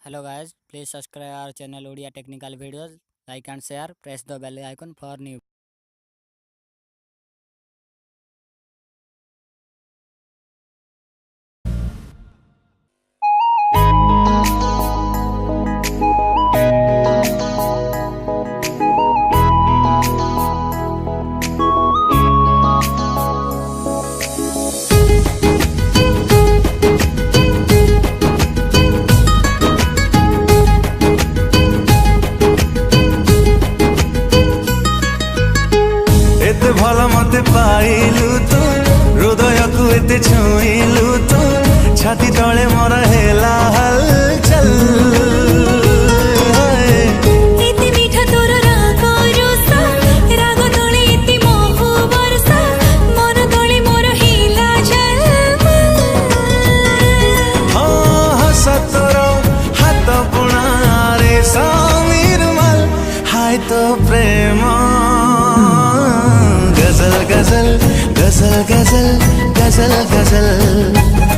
Hello guys, please subscribe our channel Odia Technical Videos, like and share, press the bell icon for new. एते भल मते पाइलु तू हृदय को एते छुइलु तू छाती तले मोर हेला हलचल एते मीठा तोर राग रोसा राग तले एते मोह बरसा मन तले मोर हिला झलमल हाँ सतोर हाथ बुणा रे समीर मल हाय तो प्रेम गजल गजल गजल गजल गजल गजल